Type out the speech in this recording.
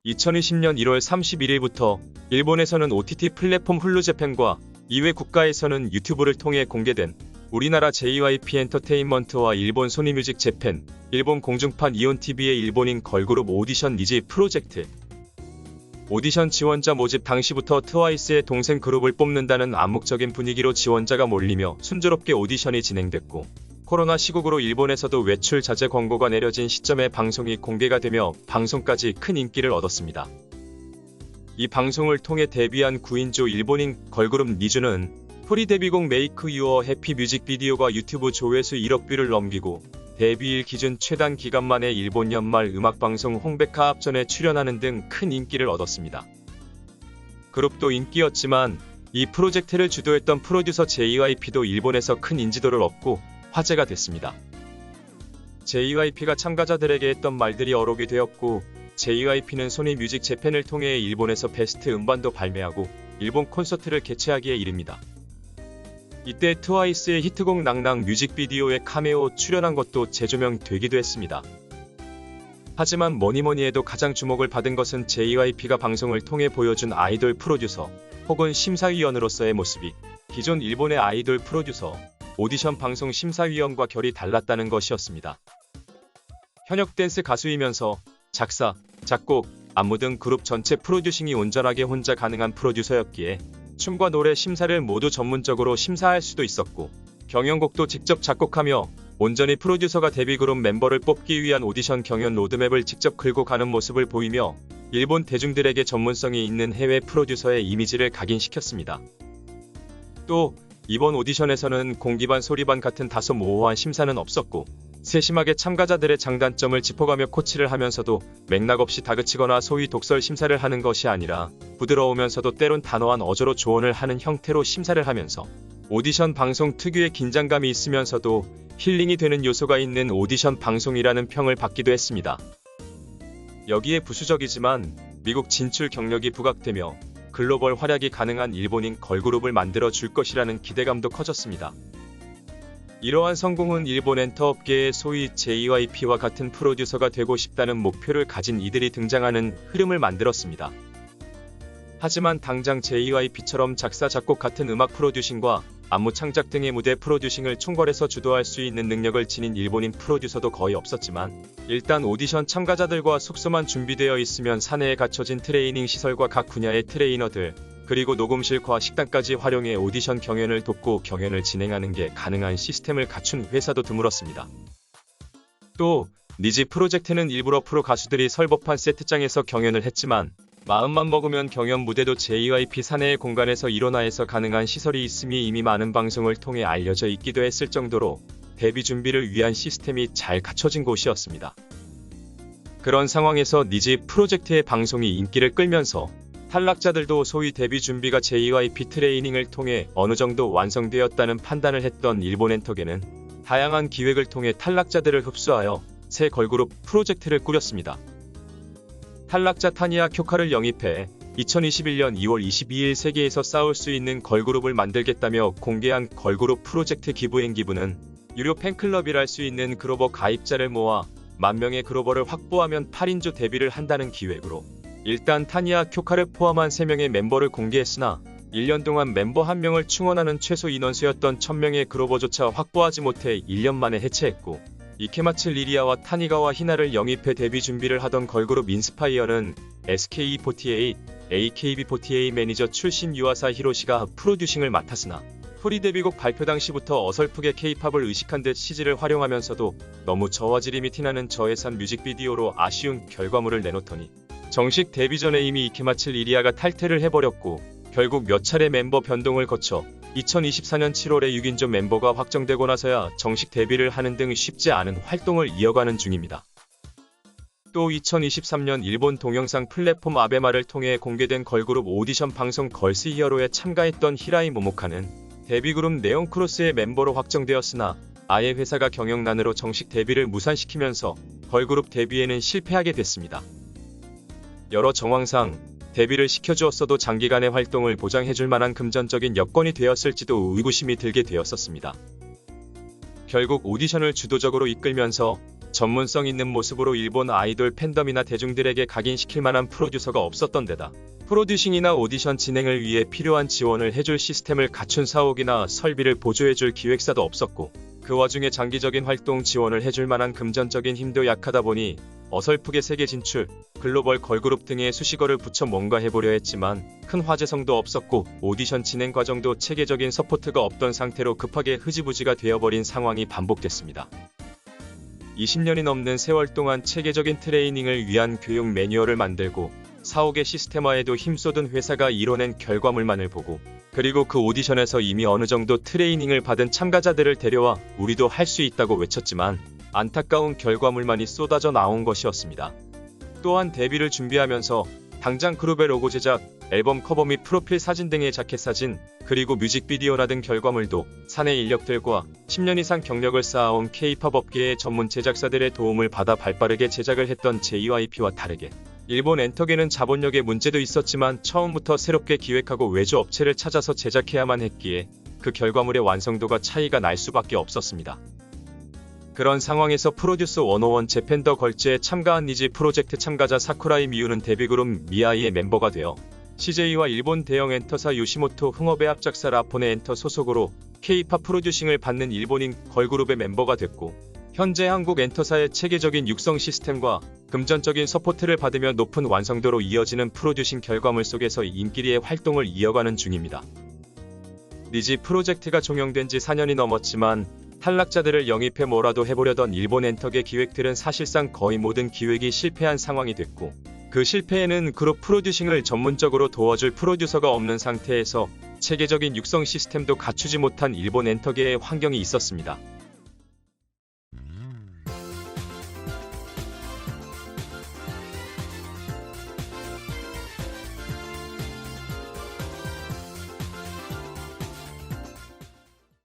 2020년 1월 31일부터 일본에서는 OTT 플랫폼 훌루재팬과 이외 국가에서는 유튜브를 통해 공개된 우리나라 JYP 엔터테인먼트와 일본 소니뮤직 재팬, 일본 공중파 이온TV의 일본인 걸그룹 오디션 니지 프로젝트. 오디션 지원자 모집 당시부터 트와이스의 동생 그룹을 뽑는다는 암묵적인 분위기로 지원자가 몰리며 순조롭게 오디션이 진행됐고, 코로나 시국으로 일본에서도 외출 자제 권고가 내려진 시점에 방송이 공개가 되며 방송까지 큰 인기를 얻었습니다. 이 방송을 통해 데뷔한 9인조 일본인 걸그룹 니즈는 프리 데뷔곡 메이크 유어 해피 뮤직비디오가 유튜브 조회수 1억 뷰를 넘기고 데뷔일 기준 최단 기간 만에 일본 연말 음악방송 홍백화 합전에 출연하는 등 큰 인기를 얻었습니다. 그룹도 인기였지만 이 프로젝트를 주도했던 프로듀서 JYP도 일본에서 큰 인지도를 얻고 화제가 됐습니다. JYP가 참가자들에게 했던 말들이 어록이 되었고, JYP는 소니 뮤직 재팬을 통해 일본에서 베스트 음반도 발매하고 일본 콘서트를 개최하기에 이릅니다. 이때 트와이스의 히트곡 낭낭 뮤직비디오에 카메오 출연한 것도 재조명되기도 했습니다. 하지만 뭐니뭐니 해도 가장 주목을 받은 것은 JYP가 방송을 통해 보여준 아이돌 프로듀서 혹은 심사위원으로서의 모습이 기존 일본의 아이돌 프로듀서, 오디션 방송 심사위원과 결이 달랐다는 것이었습니다. 현역 댄스 가수이면서 작사, 작곡, 안무 등 그룹 전체 프로듀싱이 온전하게 혼자 가능한 프로듀서였기에 춤과 노래 심사를 모두 전문적으로 심사할 수도 있었고, 경연곡도 직접 작곡하며 온전히 프로듀서가 데뷔그룹 멤버를 뽑기 위한 오디션 경연 로드맵을 직접 긁고 가는 모습을 보이며 일본 대중들에게 전문성이 있는 해외 프로듀서의 이미지를 각인시켰습니다. 또 이번 오디션에서는 공기반 소리반 같은 다소 모호한 심사는 없었고, 세심하게 참가자들의 장단점을 짚어가며 코치를 하면서도 맥락 없이 다그치거나 소위 독설 심사를 하는 것이 아니라 부드러우면서도 때론 단호한 어조로 조언을 하는 형태로 심사를 하면서 오디션 방송 특유의 긴장감이 있으면서도 힐링이 되는 요소가 있는 오디션 방송이라는 평을 받기도 했습니다. 여기에 부수적이지만 미국 진출 경력이 부각되며 글로벌 활약이 가능한 일본인 걸그룹을 만들어 줄 것이라는 기대감도 커졌습니다. 이러한 성공은 일본 엔터업계의 소위 JYP와 같은 프로듀서가 되고 싶다는 목표를 가진 이들이 등장하는 흐름을 만들었습니다. 하지만 당장 JYP처럼 작사, 작곡 같은 음악 프로듀싱과 안무 창작 등의 무대 프로듀싱을 총괄해서 주도할 수 있는 능력을 지닌 일본인 프로듀서도 거의 없었지만, 일단 오디션 참가자들과 숙소만 준비되어 있으면 사내에 갖춰진 트레이닝 시설과 각 분야의 트레이너들, 그리고 녹음실과 식당까지 활용해 오디션 경연을 돕고 경연을 진행하는 게 가능한 시스템을 갖춘 회사도 드물었습니다. 또 니지 프로젝트는 일부러 프로 가수들이 설법한 세트장에서 경연을 했지만, 마음만 먹으면 경연 무대도 JYP 사내의 공간에서 일어나 해서 가능한 시설이 있음이 이미 많은 방송을 통해 알려져 있기도 했을 정도로 데뷔 준비를 위한 시스템이 잘 갖춰진 곳이었습니다. 그런 상황에서 니지 프로젝트의 방송이 인기를 끌면서 탈락자들도 소위 데뷔 준비가 JYP 트레이닝을 통해 어느 정도 완성되었다는 판단을 했던 일본 엔터계는 다양한 기획을 통해 탈락자들을 흡수하여 새 걸그룹 프로젝트를 꾸렸습니다. 탈락자 타니야 쿄카를 영입해 2021년 2월 22일 세계에서 싸울 수 있는 걸그룹을 만들겠다며 공개한 걸그룹 프로젝트 기부행기부는 유료 팬클럽이랄 수 있는 그로버 가입자를 모아 10,000명의 그로버를 확보하면 8인조 데뷔를 한다는 기획으로 일단 타니야 쿄카를 포함한 3명의 멤버를 공개했으나 1년 동안 멤버 1명을 충원하는 최소 인원수였던 1000명의 그로버조차 확보하지 못해 1년 만에 해체했고, 이케마츠 리리아와 타니가와 히나를 영입해 데뷔 준비를 하던 걸그룹 인스파이어는 SKE48, AKB48 매니저 출신 유아사 히로시가 프로듀싱을 맡았으나 프리 데뷔곡 발표 당시부터 어설프게 K-팝을 의식한 듯 CG를 활용하면서도 너무 저화질이 티나는 저예산 뮤직비디오로 아쉬운 결과물을 내놓더니 정식 데뷔 전에 이미 이케마츠 리리아가 탈퇴를 해버렸고, 결국 몇 차례 멤버 변동을 거쳐 2024년 7월에 6인조 멤버가 확정되고 나서야 정식 데뷔를 하는 등 쉽지 않은 활동을 이어가는 중입니다. 또 2023년 일본 동영상 플랫폼 아베마를 통해 공개된 걸그룹 오디션 방송 걸스 히어로에 참가했던 히라이 모모카는 데뷔그룹 네온크로스의 멤버로 확정되었으나 아예 회사가 경영난으로 정식 데뷔를 무산시키면서 걸그룹 데뷔에는 실패하게 됐습니다. 여러 정황상 데뷔를 시켜주었어도 장기간의 활동을 보장해줄 만한 금전적인 여건이 되었을지도 의구심이 들게 되었었습니다. 결국 오디션을 주도적으로 이끌면서 전문성 있는 모습으로 일본 아이돌 팬덤이나 대중들에게 각인시킬 만한 프로듀서가 없었던 데다 프로듀싱이나 오디션 진행을 위해 필요한 지원을 해줄 시스템을 갖춘 사옥이나 설비를 보조해줄 기획사도 없었고 그 와중에 장기적인 활동 지원을 해줄 만한 금전적인 힘도 약하다 보니 어설프게 세계 진출, 글로벌 걸그룹 등의 수식어를 붙여 뭔가 해보려 했지만 큰 화제성도 없었고 오디션 진행 과정도 체계적인 서포트가 없던 상태로 급하게 흐지부지가 되어버린 상황이 반복됐습니다. 20년이 넘는 세월 동안 체계적인 트레이닝을 위한 교육 매뉴얼을 만들고 사옥의 시스템화에도 힘쏟은 회사가 이뤄낸 결과물만을 보고 그리고 그 오디션에서 이미 어느 정도 트레이닝을 받은 참가자들을 데려와 우리도 할 수 있다고 외쳤지만 안타까운 결과물만이 쏟아져 나온 것이었습니다. 또한 데뷔를 준비하면서 당장 그룹의 로고 제작, 앨범 커버 및 프로필 사진 등의 자켓 사진, 그리고 뮤직비디오나 등 결과물도 사내 인력들과 10년 이상 경력을 쌓아온 K-팝 업계의 전문 제작사들의 도움을 받아 발빠르게 제작을 했던 JYP와 다르게 일본 엔터계는 자본력의 문제도 있었지만 처음부터 새롭게 기획하고 외주 업체를 찾아서 제작해야만 했기에 그 결과물의 완성도가 차이가 날 수밖에 없었습니다. 그런 상황에서 프로듀스 101 재팬 더 걸즈에 참가한 니지 프로젝트 참가자 사쿠라이 미유는 데뷔그룹 미아이의 멤버가 되어 CJ와 일본 대형 엔터사 요시모토 흥업의 합작사 라폰의 엔터 소속으로 K-팝 프로듀싱을 받는 일본인 걸그룹의 멤버가 됐고 현재 한국 엔터사의 체계적인 육성 시스템과 금전적인 서포트를 받으며 높은 완성도로 이어지는 프로듀싱 결과물 속에서 인기리의 활동을 이어가는 중입니다. 니지 프로젝트가 종영된 지 4년이 넘었지만 탈락자들을 영입해 뭐라도 해보려던 일본 엔터계 기획들은 사실상 거의 모든 기획이 실패한 상황이 됐고 그 실패에는 그룹 프로듀싱을 전문적으로 도와줄 프로듀서가 없는 상태에서 체계적인 육성 시스템도 갖추지 못한 일본 엔터계의 환경이 있었습니다.